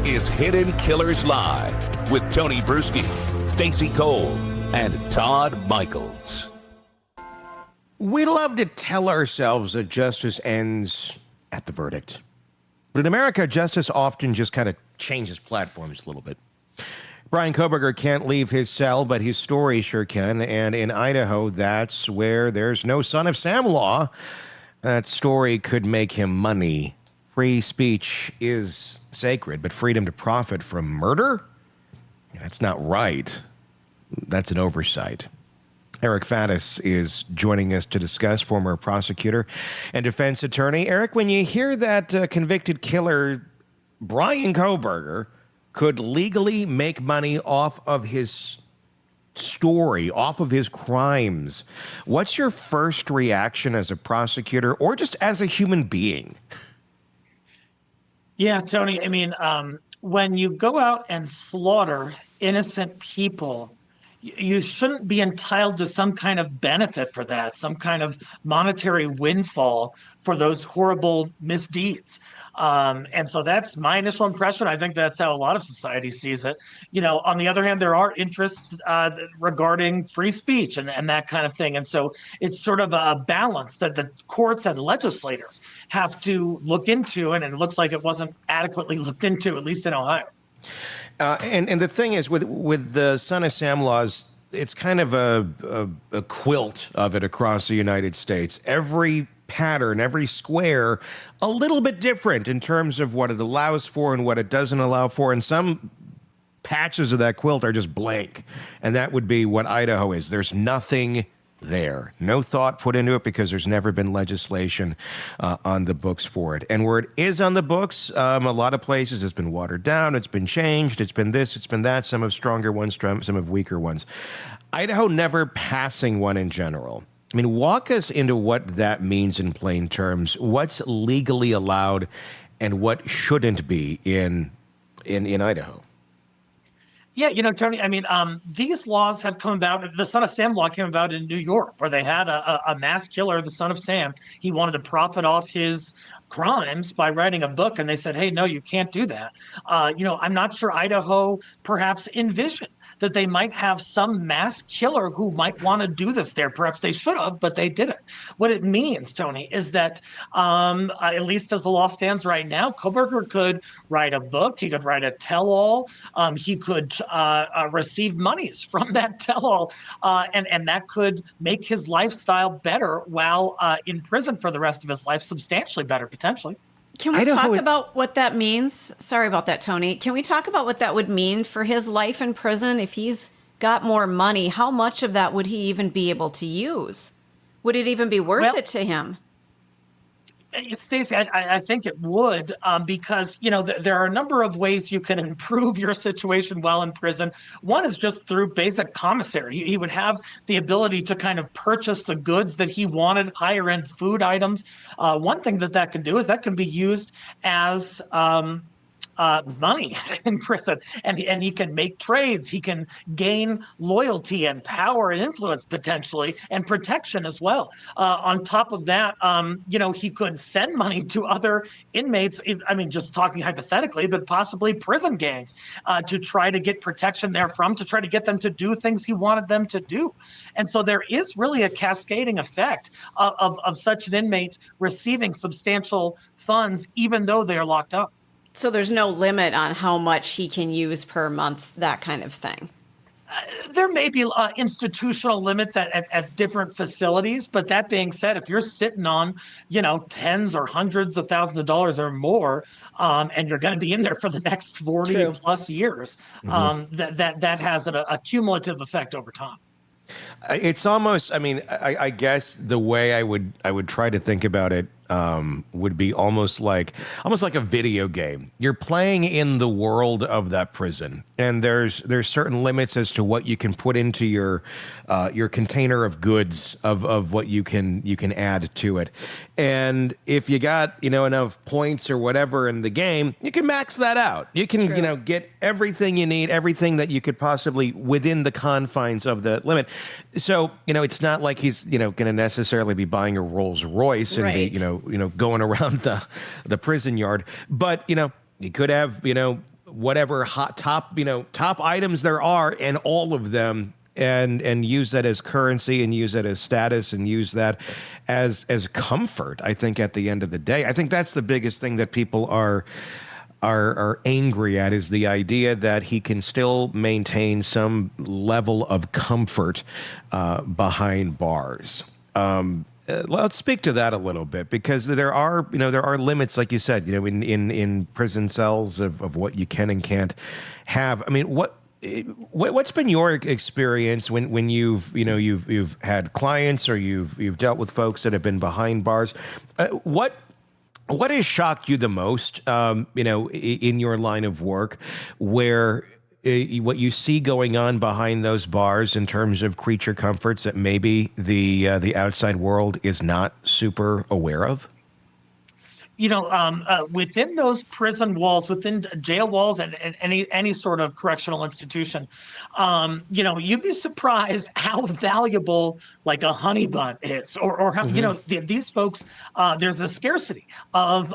is Hidden Killers Live with Tony Brueski, Stacey Cole, and Todd Michaels. We love to tell ourselves that justice ends at the verdict. But in America, justice often just kind of changes platforms a little bit. Bryan Kohberger can't leave his cell, but his story sure can. And in Idaho, that's where there's no son of Sam law. That story could make him money. Free speech is sacred, but freedom to profit from murder? That's not right. That's an oversight. Eric Faddis is joining us to discuss, former prosecutor and defense attorney. Eric, when you hear that convicted killer, Bryan Kohberger, could legally make money off of his story, off of his crimes, what's your first reaction as a prosecutor or just as a human being? Yeah, Tony, I mean, when you go out and slaughter innocent people, you shouldn't be entitled to some kind of benefit for that, some kind of monetary windfall for those horrible misdeeds. And so that's my initial impression. I think that's how a lot of society sees it. You know, on the other hand, there are interests regarding free speech and that kind of thing. And so it's sort of a balance that the courts and legislators have to look into. And it looks like it wasn't adequately looked into, at least in Ohio. And the thing is, with the Son of Sam laws, it's kind of a quilt of it across the United States. Every pattern, every square, a little bit different in terms of what it allows for and what it doesn't allow for. And some patches of that quilt are just blank. And that would be what Idaho is. There's nothing there. No thought put into it because there's never been legislation on the books for it. And where it is on the books, a lot of places it's been watered down, it's been changed, it's been this, it's been that. Some have stronger ones, some have weaker ones. Idaho never passing one in general. I mean, walk us into what that means in plain terms. What's legally allowed and what shouldn't be in Idaho? Yeah, you know, Tony, I mean, these laws have come about. The Son of Sam law came about in New York, where they had a mass killer, the Son of Sam. He wanted to profit off his crimes by writing a book, and they said, hey, no, you can't do that. You know, I'm not sure Idaho perhaps envisioned that they might have some mass killer who might want to do this there. Perhaps they should have, but they didn't. What it means, Tony, is that at least as the law stands right now, Kohberger could write a book. He could write a tell-all. He could receive monies from that tell-all, and that could make his lifestyle better while in prison for the rest of his life, substantially better, potentially. Can we talk about what that means? Sorry about that, Tony. Can we talk about what that would mean for his life in prison? If he's got more money, how much of that would he even be able to use? Would it even be worth it to him? Stacey, I think it would, because, you know, there are a number of ways you can improve your situation while in prison. One is just through basic commissary. He would have the ability to kind of purchase the goods that he wanted, higher end food items. One thing that can do is that can be used as money in prison, and he can make trades. He can gain loyalty and power and influence potentially, and protection as well. On top of that, you know, he could send money to other inmates. I mean, just talking hypothetically, but possibly prison gangs to try to get protection therefrom, to try to get them to do things he wanted them to do. And so there is really a cascading effect of such an inmate receiving substantial funds, even though they are locked up. So there's no limit on how much he can use per month, that kind of thing. There may be institutional limits at different facilities, but that being said, if you're sitting on, you know, tens or hundreds of thousands of dollars or more, and you're going to be in there for the next 40 plus years, that has a cumulative effect over time. It's almost, I mean, I guess the way I would try to think about it would be almost like a video game. You're playing in the world of that prison, and there's certain limits as to what you can put into your container of goods of what you can add to it. And if you got, you know, enough points or whatever in the game, you can max that out. You can, you know, get everything you need, everything that you could possibly within the confines of the limit. So, you know, it's not like he's, you know, going to necessarily be buying a Rolls Royce and be, you know, going around the prison yard. But, you know, he could have, you know, whatever top items there are, and all of them, and use that as currency, and use that as status, and use that as comfort. I think at the end of the day, I think that's the biggest thing that people are angry at, is the idea that he can still maintain some level of comfort behind bars. Let's speak to that a little bit, because there are limits, like you said, in prison cells of what you can and can't have. I mean, what's been your experience when you've had clients, or you've dealt with folks that have been behind bars? What has shocked you the most, in your line of work, where what you see going on behind those bars in terms of creature comforts that maybe the outside world is not super aware of? Within those prison walls, within jail walls, and any sort of correctional institution, you'd be surprised how valuable like a honey bun is, or how, these folks, there's a scarcity of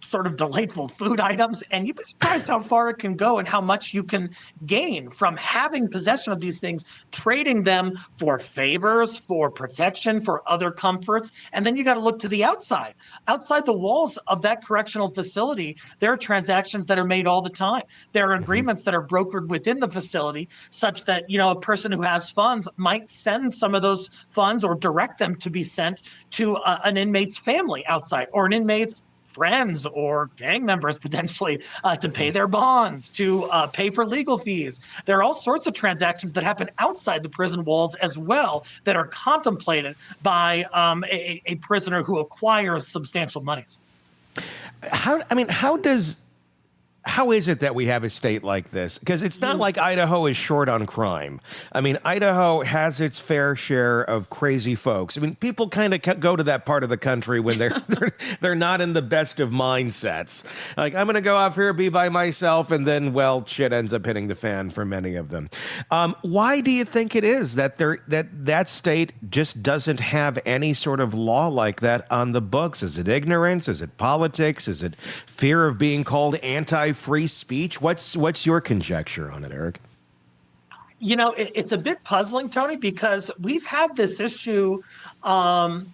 sort of delightful food items, and you'd be surprised how far it can go and how much you can gain from having possession of these things, trading them for favors, for protection, for other comforts. And then you got to look to the outside the walls of that correctional facility. There are transactions that are made all the time. There are agreements that are brokered within the facility, such that, a person who has funds might send some of those funds, or direct them to be sent to an inmate's family outside, or an inmate's friends or gang members, potentially, to pay their bonds, to pay for legal fees. There are all sorts of transactions that happen outside the prison walls as well, that are contemplated by a prisoner who acquires substantial monies. How is it that we have a state like this? Because it's not like Idaho is short on crime. I mean, Idaho has its fair share of crazy folks. I mean, people kind of go to that part of the country when they're not in the best of mindsets. Like, I'm going to go off here, be by myself, and then, well, shit ends up hitting the fan for many of them. Why do you think it is that that state just doesn't have any sort of law like that on the books? Is it ignorance? Is it politics? Is it fear of being called anti-free speech? What's your conjecture on it, Eric? It's a bit puzzling, Tony, because we've had this issue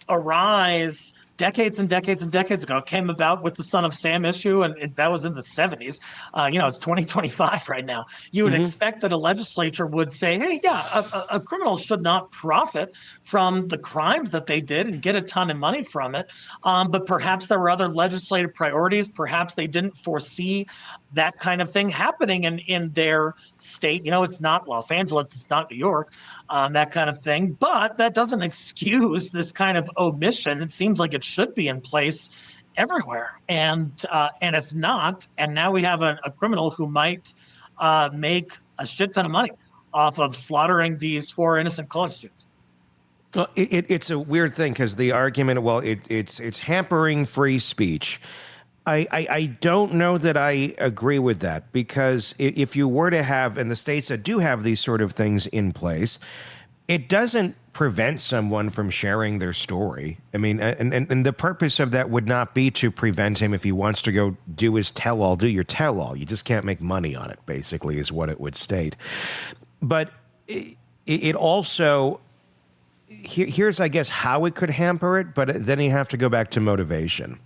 arise decades and decades and decades ago. It came about with the Son of Sam issue, and that was in the 70s. It's 2025 right now. You would expect that a legislature would say, hey, yeah, a criminal should not profit from the crimes that they did and get a ton of money from it. But perhaps there were other legislative priorities. Perhaps they didn't foresee that kind of thing happening in their state. It's not Los Angeles, it's not New York, that kind of thing. But that doesn't excuse this kind of omission. It seems like it should be in place everywhere, and it's not. And now we have a criminal who might make a shit ton of money off of slaughtering these 4 innocent college students. Well, it's a weird thing, because the argument, well, it's hampering free speech. I don't know that I agree with that, because if you were to have, in the states that do have these sort of things in place, it doesn't prevent someone from sharing their story. I mean, and the purpose of that would not be to prevent him, if he wants to go do his tell-all, do your tell-all. You just can't make money on it, basically, is what it would state. But it also... Here's, I guess, how it could hamper it, but then you have to go back to motivation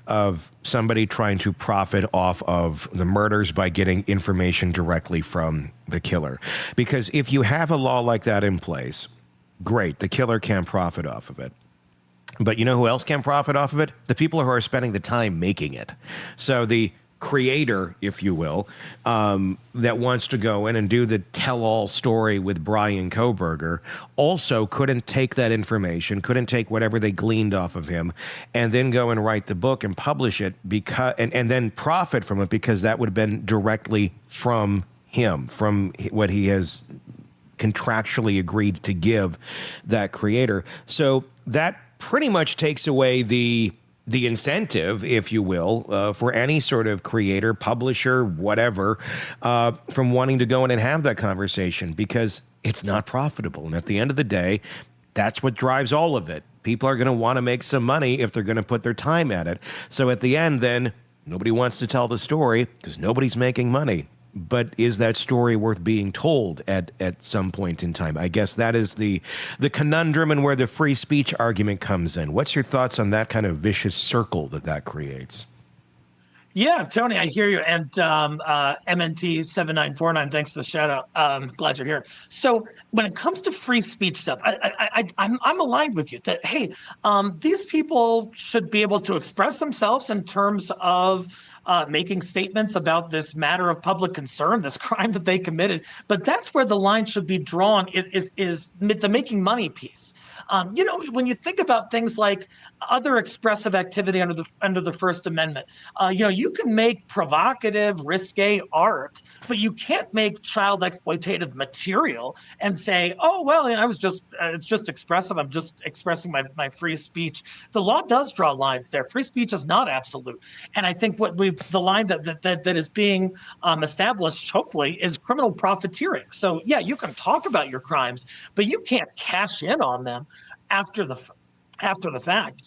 of somebody trying to profit off of the murders by getting information directly from the killer. Because if you have a law like that in place, great, the killer can't profit off of it. But you know who else can profit off of it? The people who are spending the time making it. So the creator, if you will, that wants to go in and do the tell-all story with Bryan Kohberger also couldn't take that information, couldn't take whatever they gleaned off of him, and then go and write the book and publish it, because and then profit from it, because that would have been directly from him, from what he has contractually agreed to give that creator. So that pretty much takes away the incentive, if you will, for any sort of creator, publisher, whatever, from wanting to go in and have that conversation, because it's not profitable. And at the end of the day, that's what drives all of it. People are going to want to make some money if they're going to put their time at it. So at the end, then, Nobody wants to tell the story because nobody's making money. But is that story worth being told at some point in time? I guess that is the conundrum and where the free speech argument comes in. What's your thoughts on that kind of vicious circle that creates? Yeah, Tony, I hear you. And MNT7949, thanks for the shout out. Glad you're here. So when it comes to free speech stuff, I'm aligned with you that, hey, these people should be able to express themselves in terms of making statements about this matter of public concern, this crime that they committed. But that's where the line should be drawn is the making money piece. When you think about things like other expressive activity under the First Amendment, you can make provocative, risque art, but you can't make child exploitative material and say, oh, well, it's just expressive. I'm just expressing my free speech. The law does draw lines there. Free speech is not absolute. And I think the line that is being established, hopefully, is criminal profiteering. So, yeah, you can talk about your crimes, but you can't cash in on them after the fact.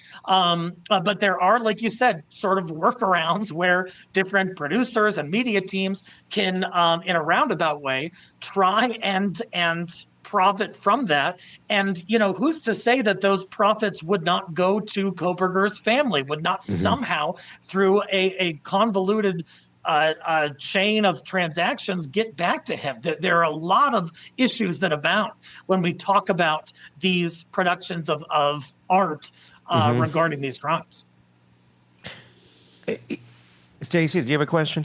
But there are, like you said, sort of workarounds where different producers and media teams can, in a roundabout way, try and profit from that. And, who's to say that those profits would not go to Kohberger's family, would not somehow, through a convoluted chain of transactions, get back to him. There are a lot of issues that abound when we talk about these productions of art regarding these crimes. Stacey, do you have a question?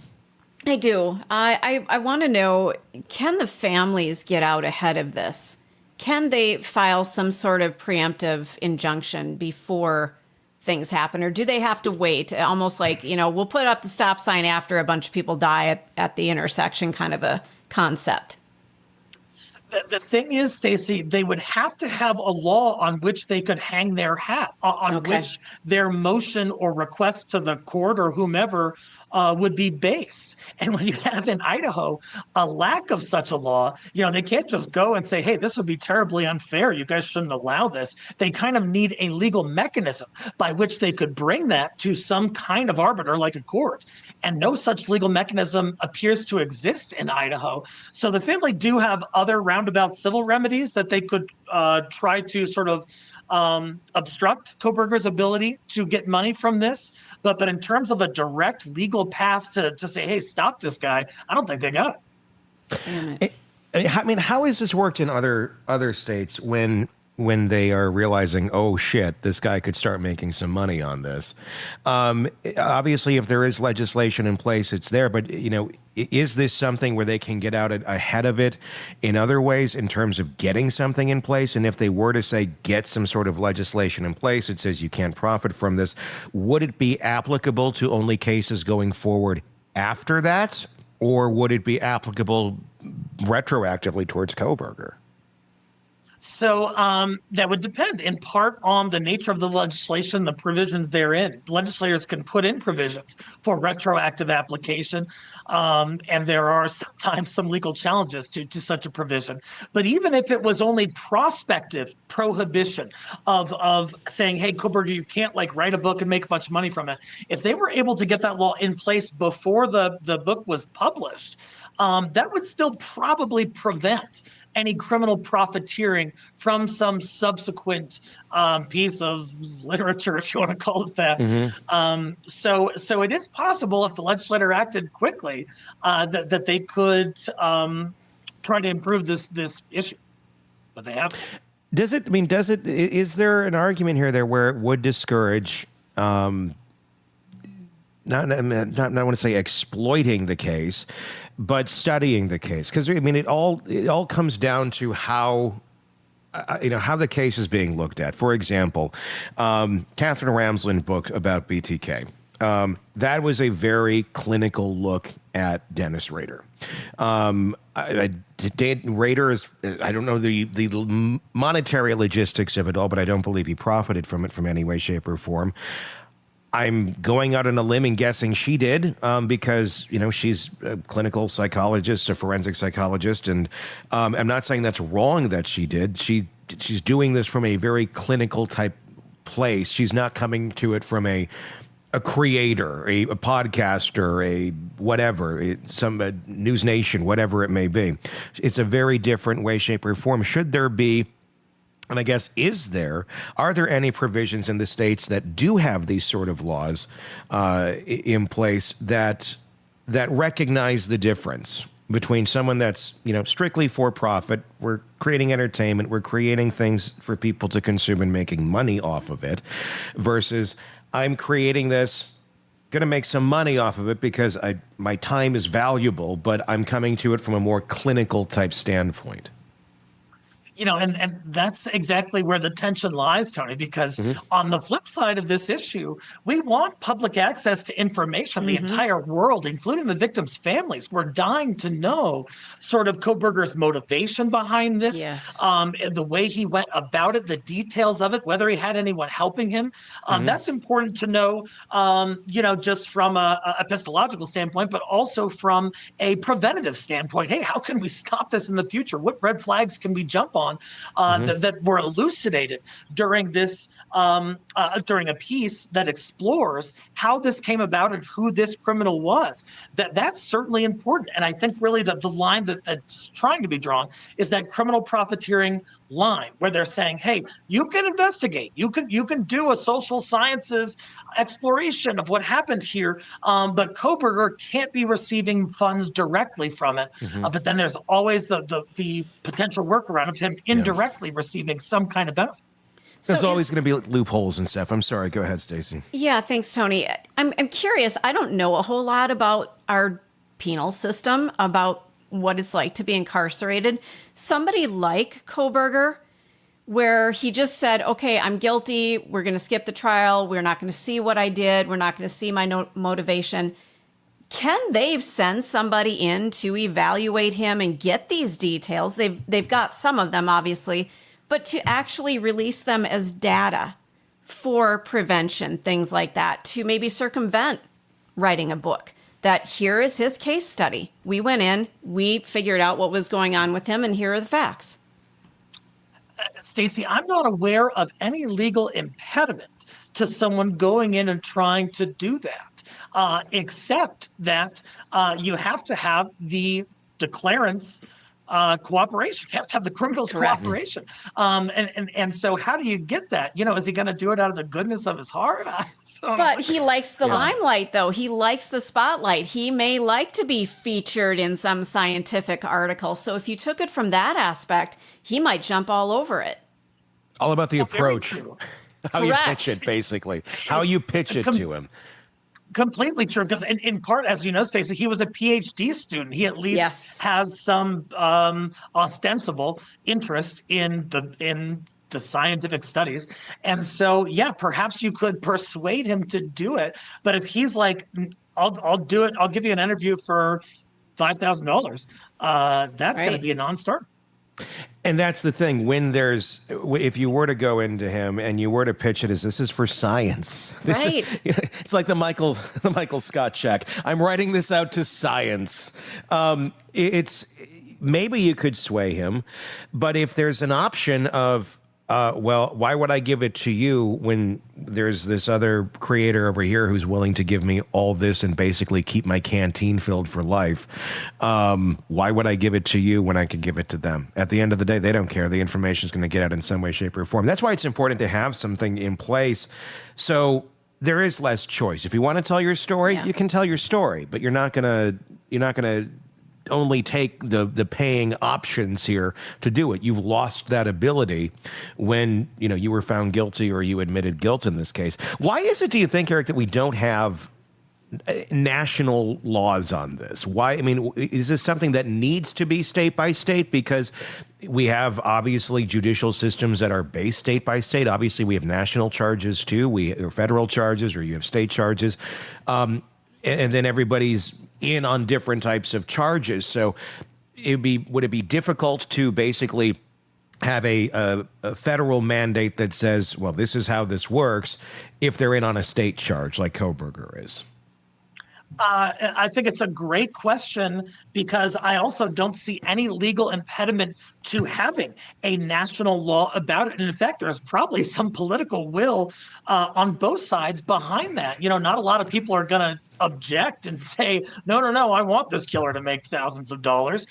I do. I want to know, can the families get out ahead of this? Can they file some sort of preemptive injunction before things happen, or do they have to wait, almost like, we'll put up the stop sign after a bunch of people die at the intersection kind of a concept? The thing is, Stacey, they would have to have a law on which they could hang their hat, on which their motion or request to the court or whomever would be based. And when you have in Idaho a lack of such a law, they can't just go and say, hey, this would be terribly unfair. You guys shouldn't allow this. They kind of need a legal mechanism by which they could bring that to some kind of arbiter like a court. And no such legal mechanism appears to exist in Idaho. So the family do have other roundabout civil remedies that they could try to sort of obstruct Kohberger's ability to get money from this. But in terms of a direct legal path to say, hey, stop this guy, I don't think they got it. Damn it. I mean, how has this worked in other states when they are realizing, oh, shit, this guy could start making some money on this? Obviously, if there is legislation in place, it's there. But, is this something where they can get out ahead of it in other ways in terms of getting something in place? And if they were to say, get some sort of legislation in place, it says you can't profit from this, would it be applicable to only cases going forward after that? Or would it be applicable retroactively towards Kohberger? So that would depend in part on the nature of the legislation, the provisions therein. Legislators can put in provisions for retroactive application, and there are sometimes some legal challenges to such a provision. But even if it was only prospective prohibition of saying, hey, Kohberger, you can't write a book and make a bunch of money from it, if they were able to get that law in place before the book was published, that would still probably prevent any criminal profiteering from some subsequent piece of literature, if you want to call it that. So it is possible, if the legislator acted quickly, that they could try to improve this issue, but they haven't. Is there an argument here where it would discourage, not want to say exploiting the case, but studying the case? Because it all comes down to how the case is being looked at. For example, Catherine Ramsland's book about BTK. That was a very clinical look at Dennis Rader. Rader is, I don't know the monetary logistics of it all, but I don't believe he profited from it from any way, shape, or form. I'm going out on a limb and guessing she did, because, she's a clinical psychologist, a forensic psychologist. And I'm not saying that's wrong that she did. She's doing this from a very clinical type place. She's not coming to it from a a creator, a podcaster, a whatever, some News Nation, whatever it may be. It's a very different way, shape, or form. Should there be, and I guess are there any provisions in the states that do have these sort of laws in place that recognize the difference between someone that's, strictly for profit, we're creating entertainment, we're creating things for people to consume and making money off of it, versus I'm creating this, going to make some money off of it because my time is valuable, but I'm coming to it from a more clinical type standpoint. And that's exactly where the tension lies, Tony, because on the flip side of this issue, we want public access to information. The entire world, including the victims' families, we're dying to know sort of Kohberger's motivation behind this, the way he went about it, the details of it, whether he had anyone helping him. That's important to know, just from a epistemological standpoint, but also from a preventative standpoint. Hey, how can we stop this in the future? What red flags can we jump on? That were elucidated during this during a piece that explores how this came about and who this criminal was. That's certainly important, and I think really that the line that's trying to be drawn is that criminal profiteering line, where they're saying, "Hey, you can investigate, you can do a social sciences exploration of what happened here, but Kohberger can't be receiving funds directly from it." But then there's always the potential workaround of him indirectly receiving some kind of benefit. There's always going to be loopholes and stuff. I'm sorry. Go ahead, Stacey. Yeah, thanks, Tony. I'm curious. I don't know a whole lot about our penal system, about what it's like to be incarcerated. Somebody like Kohberger, where he just said, okay, I'm guilty. We're going to skip the trial. We're not going to see what I did. We're not going to see my motivation. Can they send somebody in to evaluate him and get these details? They've got some of them, obviously, but to actually release them as data for prevention, things like that, to maybe circumvent writing a book, that here is his case study. We went in, we figured out what was going on with him, and here are the facts. Stacey, I'm not aware of any legal impediment to someone going in and trying to do that, except that you have to have the declarant's cooperation. You have to have the criminal's cooperation. And so how do you get that? Is he going to do it out of the goodness of his heart? But he likes the limelight, though. He likes the spotlight. He may like to be featured in some scientific article. So if you took it from that aspect, he might jump all over it. All about the approach. How you pitch it, basically. How you pitch it to him. Completely true, because in part, as you know, Stacey, he was a PhD student. He at least has some ostensible interest in the scientific studies, and so perhaps you could persuade him to do it. But if he's like, "I'll do it. I'll give you an interview for $5,000," that's going to be a non-starter. And that's the thing. If you were to go into him and you were to pitch it as this is for science, it's like the Michael Scott check. I'm writing this out to science. It's maybe you could sway him, but if there's an option of, why would I give it to you when there's this other creator over here who's willing to give me all this and basically keep my canteen filled for life? Why would I give it to you when I could give it to them? At the end of the day, they don't care. The information is going to get out in some way, shape, or form. That's why it's important to have something in place. So there is less choice. If you want to tell your story, you can tell your story, but you're not going to only take the paying options here to do it. You've lost that ability when you were found guilty or you admitted guilt in this case. Why is it, do you think, Eric, that we don't have national laws on this? Why? I mean, is this something that needs to be state by state? Because we have obviously judicial systems that are based state by state. Obviously, we have national charges too. Or federal charges, or you have state charges, and then everybody's in on different types of charges. So would it be difficult to basically have a federal mandate that says, well, this is how this works, if they're in on a state charge like Kohberger is? I think it's a great question because I also don't see any legal impediment to having a national law about it. And in fact, there's probably some political will on both sides behind that. Not a lot of people are going to object and say, no, I want this killer to make thousands of dollars.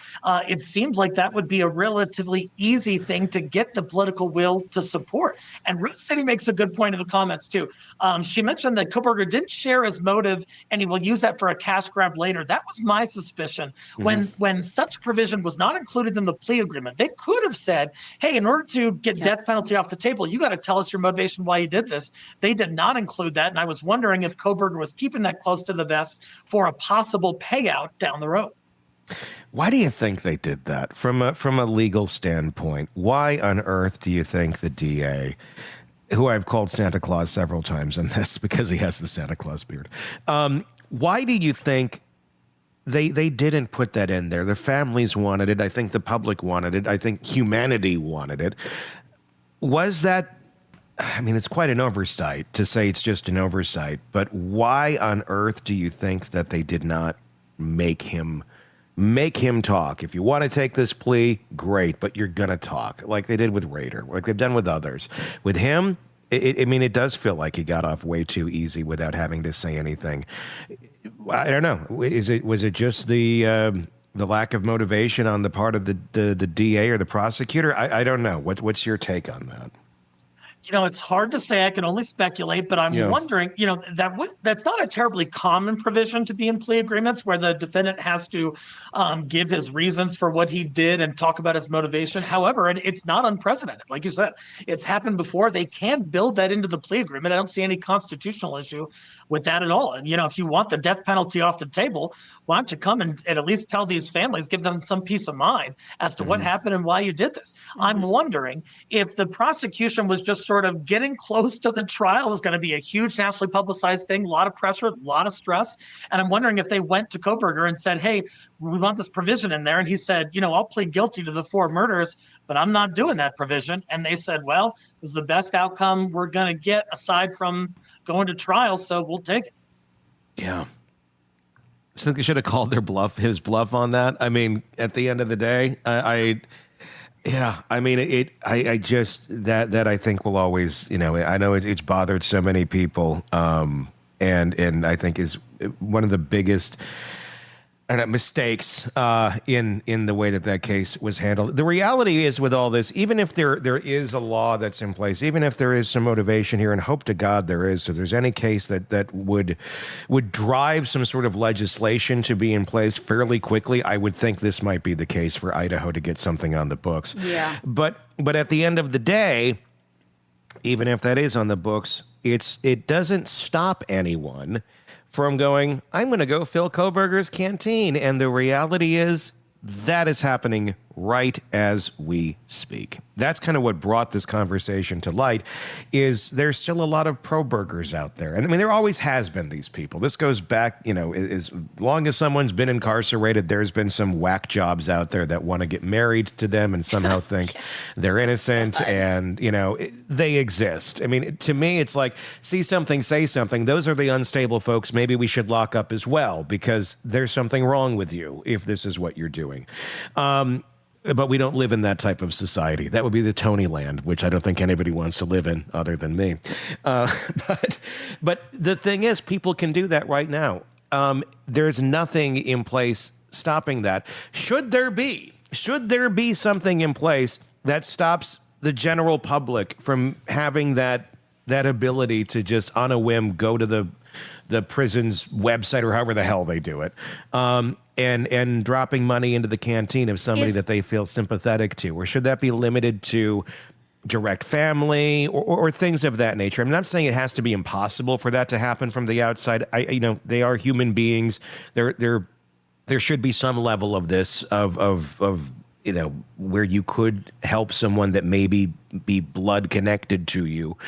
It seems like that would be a relatively easy thing to get the political will to support. And Ruth City makes a good point in the comments, too. She mentioned that Kohberger didn't share his motive and he will use that for a cash grab later. That was my suspicion. When such provision was not included in the plea agreement, they could have said, hey, in order to get death penalty off the table, you got to tell us your motivation why you did this. They did not include that. And I was wondering if Kohberger was keeping that close to the vest for a possible payout down the road. Why do you think they did that from a legal standpoint? Why on earth do you think the DA, who I've called Santa Claus several times in this because he has the Santa Claus beard, why do you think they didn't put that in there? The families wanted it. I think the public wanted it. I think humanity wanted it. Was that, I mean, it's quite an oversight to say it's just an oversight, but why on earth do you think that they did not make him talk? If you want to take this plea, great, but you're going to talk like they did with Rader, like they've done with others. With him, it does feel like he got off way too easy without having to say anything. I don't know. Was it just the lack of motivation on the part of the DA or the prosecutor? I don't know. What's your take on that? It's hard to say. I can only speculate, but I'm wondering, that's not a terribly common provision to be in plea agreements where the defendant has to give his reasons for what he did and talk about his motivation. However, it's not unprecedented. Like you said, it's happened before. They can build that into the plea agreement. I don't see any constitutional issue with that at all. And, if you want the death penalty off the table, why don't you come and at least tell these families, give them some peace of mind as to what happened and why you did this. I'm wondering if the prosecution was just sort of getting close to the trial. It was going to be a huge nationally publicized thing, a lot of pressure, a lot of stress. And I'm wondering if they went to Kohberger and said, hey, we want this provision in there. And he said, I'll plead guilty to the 4 murders, but I'm not doing that provision. And they said, well, this is the best outcome we're going to get aside from going to trial, so we'll take it. Yeah. So they should have called his bluff on that. I mean, at the end of the day, I just I think will always, I know it's bothered so many people, and I think is one of the biggest mistakes in the way that case was handled. The reality is with all this, even if there is a law that's in place, even if there is some motivation here, and hope to God there is, so if there's any case that would drive some sort of legislation to be in place fairly quickly, I would think this might be the case for Idaho to get something on the books. Yeah. But at the end of the day, even if that is on the books, it doesn't stop anyone from going, I'm going to go fill Kohberger's canteen. And the reality is that is happening right as we speak. That's kind of what brought this conversation to light, is there's still a lot of pro-burgers out there. And I mean, there always has been these people. This goes back, as long as someone's been incarcerated, there's been some whack jobs out there that want to get married to them and somehow think they're innocent, and, they exist. I mean, to me, it's like, see something, say something. Those are the unstable folks. Maybe we should lock up as well, because there's something wrong with you if this is what you're doing. But we don't live in that type of society. That would be the Tony land, which I don't think anybody wants to live in other than me. But the thing is, people can do that right now. There's nothing in place stopping that. Should there be something in place that stops the general public from having that ability to just on a whim go to the prison's website or however the hell they do it, and dropping money into the canteen of somebody that they feel sympathetic to? Or should that be limited to direct family or things of that nature? I'm not saying it has to be impossible for that to happen from the outside. They are human beings. There should be some level of this of where you could help someone that maybe be blood connected to you.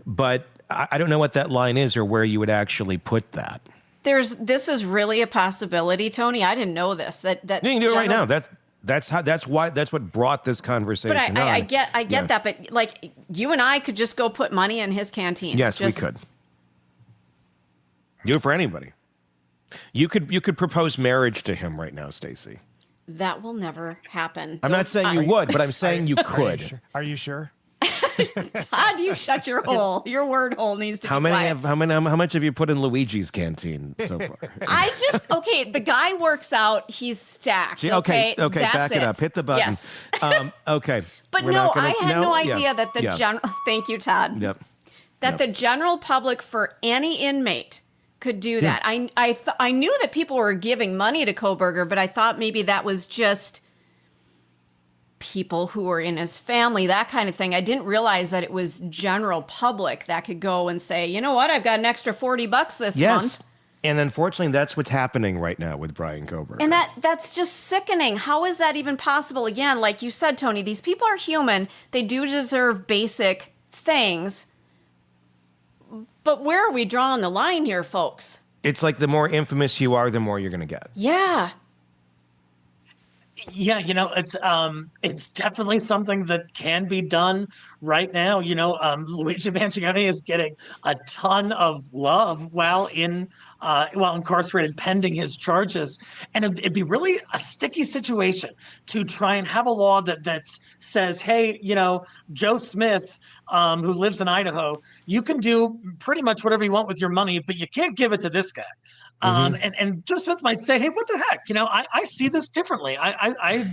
But I don't know what that line is or where you would actually put that. This is really a possibility, Tony. I didn't know this. That you can do it right now. That's what brought this conversation on. But I get that. But like, you and I could just go put money in his canteen. Yes, we could. Do it for anybody. You could propose marriage to him right now, Stacey. That will never happen. I'm not saying you would, but I'm saying you could. Are you sure? Todd, you shut your hole. Your word hole needs to be quiet. How much have you put in Luigi's canteen so far? The guy works out. He's stacked. Okay, That's back it up. Hit the button. Yes. Okay. But I had no idea that the general. Thank you, Todd. Yep. That the general public for any inmate could do that. I knew that people were giving money to Kohberger, but I thought maybe that was just people who were in his family, that kind of thing. I didn't realize that it was general public that could go and say, you know what, I've got an extra $40 this month. And unfortunately, that's what's happening right now with Bryan Kohberger. And that's just sickening. How is that even possible? Again, like you said, Tony, these people are human. They do deserve basic things. But where are we drawing the line here, folks? It's like the more infamous you are, the more you're going to get. Yeah. Yeah, it's definitely something that can be done right now. Luigi Mangione is getting a ton of love while incarcerated pending his charges. And it'd be really a sticky situation to try and have a law that says, hey, Joe Smith, who lives in Idaho, you can do pretty much whatever you want with your money, but you can't give it to this guy. And Joe Smith might say, hey, what the heck? I see this differently. I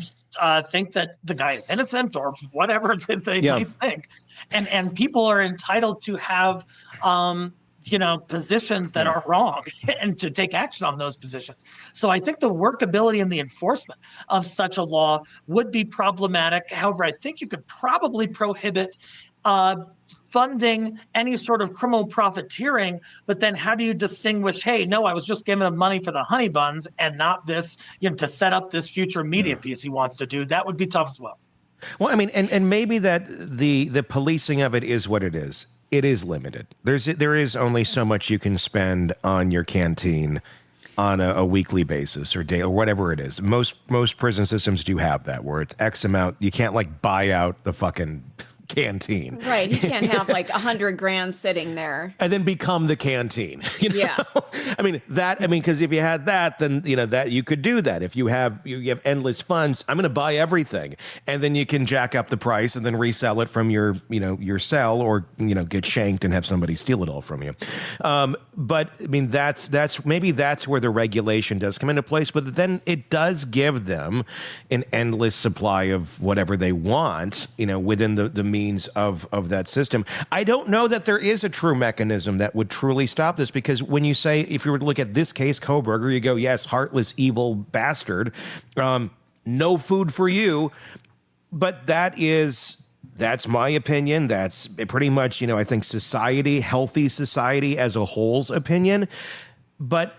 think that the guy is innocent or whatever that they might think. And people are entitled to have, positions that are wrong and to take action on those positions. So I think the workability and the enforcement of such a law would be problematic. However, I think you could probably prohibit funding any sort of criminal profiteering, but then how do you distinguish, hey, no, I was just giving him money for the honey buns and not this, to set up this future media piece he wants to do? That would be tough as well. Well, I mean, and maybe that the policing of it is what it is. It is limited. There is only so much you can spend on your canteen on a weekly basis or day or whatever it is. Most prison systems do have that where it's X amount. You can't like buy out the fucking canteen. Right. You can't have like $100,000 sitting there. And then become the canteen. Yeah. Because if you had that, then, that you could do that. If you have endless funds, I'm going to buy everything. And then you can jack up the price and then resell it from your cell or, get shanked and have somebody steal it all from you. But I mean, that's where the regulation does come into place. But then it does give them an endless supply of whatever they want, within the means of that system. I don't know that there is a true mechanism that would truly stop this, because when you say, if you were to look at this case, Kohberger, you go, yes, heartless, evil bastard, no food for you. But that's my opinion. That's pretty much, I think healthy society as a whole's opinion. But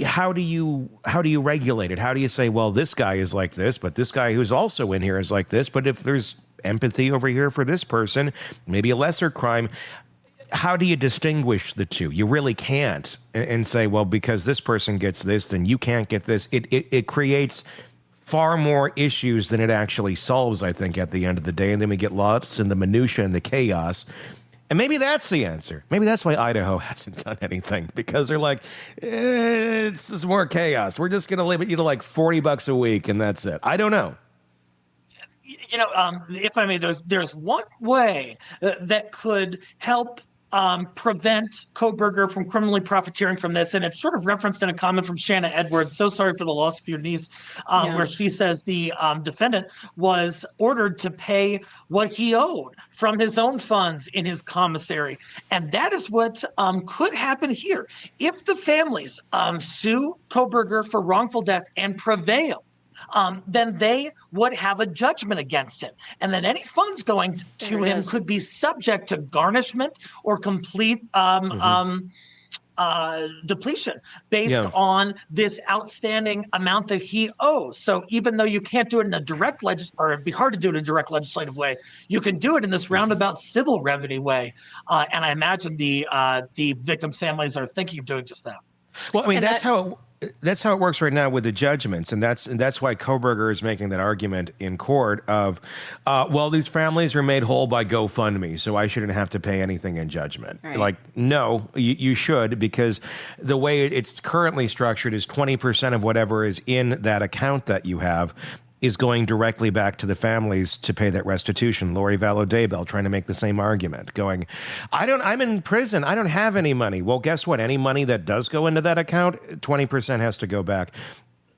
how do you regulate it? How do you say, well, this guy is like this, but this guy who's also in here is like this? But if there's empathy over here for this person, maybe a lesser crime, how do you distinguish the two? You really can't and say, well, because this person gets this, then you can't get this. It creates far more issues than it actually solves, I think, at the end of the day. And then we get lost in the minutia and the chaos. And maybe that's the answer. Maybe that's why Idaho hasn't done anything, because they're like, it's just more chaos. We're just going to limit you to like $40 a week and that's it. I don't know. If I may, there's one way that could help prevent Kohberger from criminally profiteering from this, and it's sort of referenced in a comment from Shanna Edwards. So sorry for the loss of your niece, where she says the defendant was ordered to pay what he owed from his own funds in his commissary, and that is what could happen here if the families sue Kohberger for wrongful death and prevail. Then they would have a judgment against him. And then any funds going to him could be subject to garnishment or complete depletion based on this outstanding amount that he owes. So even though you can't do it in a direct or it'd be hard to do it in a direct legislative way, you can do it in this roundabout civil remedy way. And I imagine the victims' families are thinking of doing just that. Well, I mean, that's how that's how it works right now with the judgments, and that's why Kohberger is making that argument in court of, well, these families are made whole by GoFundMe, so I shouldn't have to pay anything in judgment. Right. Like, no, you should, because the way it's currently structured is 20% of whatever is in that account that you have is going directly back to the families to pay that restitution. Lori Vallow-Daybell trying to make the same argument, going, I'm in prison, I don't have any money. Well, guess what? Any money that does go into that account, 20% has to go back.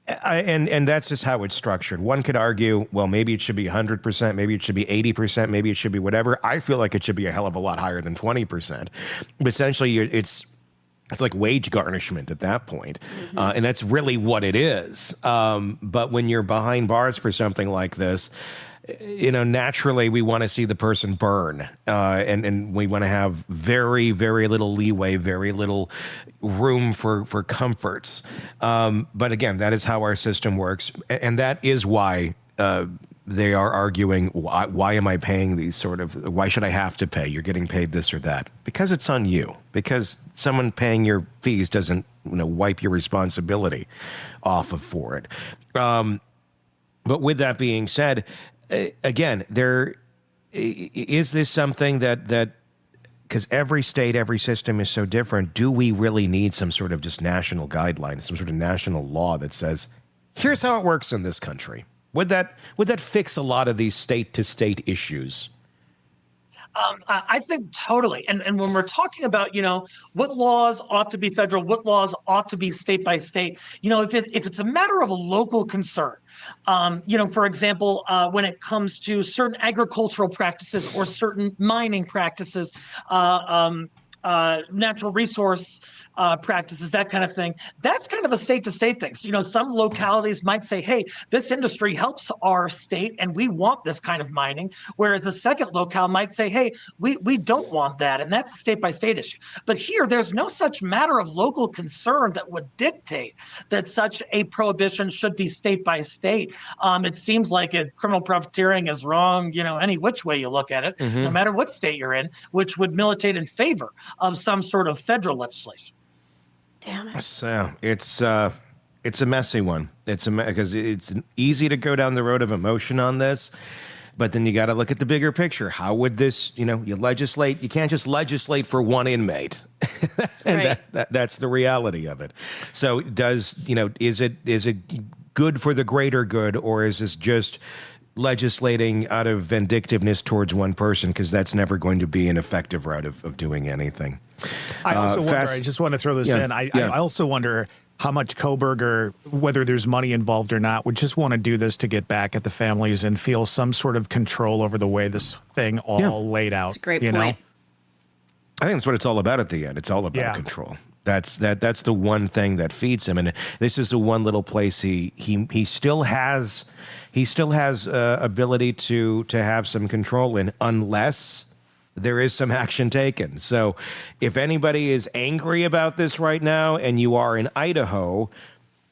And that's just how it's structured. One could argue, well, maybe it should be 100%, maybe it should be 80%, maybe it should be whatever. I feel like it should be a hell of a lot higher than 20%. But essentially, it's like wage garnishment at that point. And that's really what it is. But when you're behind bars for something like this, naturally we want to see the person burn. And we want to have very, very little leeway, very little room for comforts. But again, that is how our system works. And that is why they are arguing, why am I paying these why should I have to pay? You're getting paid this or that. Because it's on you. Because someone paying your fees doesn't wipe your responsibility off for it. But with that being said, again, is this something that because every state, every system is so different, do we really need some sort of just national guideline, some sort of national law that says, here's how it works in this country? Would that fix a lot of these state-to-state issues? I think totally. And when we're talking about, what laws ought to be federal, what laws ought to be state by state, if it's a matter of a local concern, for example, when it comes to certain agricultural practices or certain mining practices, natural resource practices, that kind of thing. That's kind of a state-to-state thing. So, some localities might say, hey, this industry helps our state and we want this kind of mining, whereas a second locale might say, hey, we don't want that, and that's a state-by-state issue. But here, there's no such matter of local concern that would dictate that such a prohibition should be state-by-state. It seems like criminal profiteering is wrong, any which way you look at it, no matter what state you're in, which would militate in favor of some sort of federal legislation. Damn it. So it's a messy one. Because it's easy to go down the road of emotion on this, but then you got to look at the bigger picture. How would this, you legislate? You can't just legislate for one inmate. And right. That's the reality of it. So is it good for the greater good, or is this just legislating out of vindictiveness towards one person? Because that's never going to be an effective route of doing anything. I also wonder, I just want to throw this in. I also wonder how much Kohberger, whether there's money involved or not, would just want to do this to get back at the families and feel some sort of control over the way this thing all laid out. That's a great point. I think that's what it's all about at the end. It's all about control. That's the one thing that feeds him, and this is the one little place he still has ability to have some control in, unless there is some action taken. So if anybody is angry about this right now and you are in Idaho,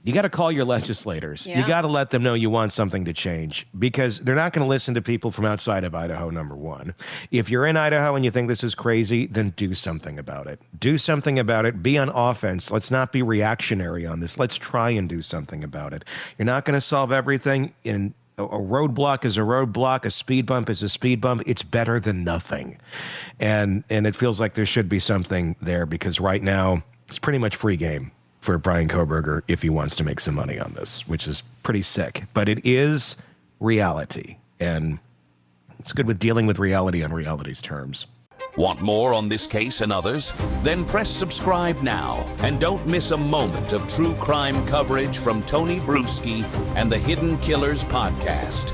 you got to call your legislators. Yeah. You got to let them know you want something to change, because they're not going to listen to people from outside of Idaho, number one. If you're in Idaho and you think this is crazy, then do something about it. Do something about it. Be on offense. Let's not be reactionary on this. Let's try and do something about it. You're not going to solve everything. A roadblock is a roadblock. A speed bump is a speed bump. It's better than nothing. And it feels like there should be something there, because right now it's pretty much free game for Bryan Kohberger if he wants to make some money on this, which is pretty sick. But it is reality, and it's good with dealing with reality on reality's terms. Want more on this case and others? Then press subscribe now and don't miss a moment of true crime coverage from Tony Brueski and the Hidden Killers podcast.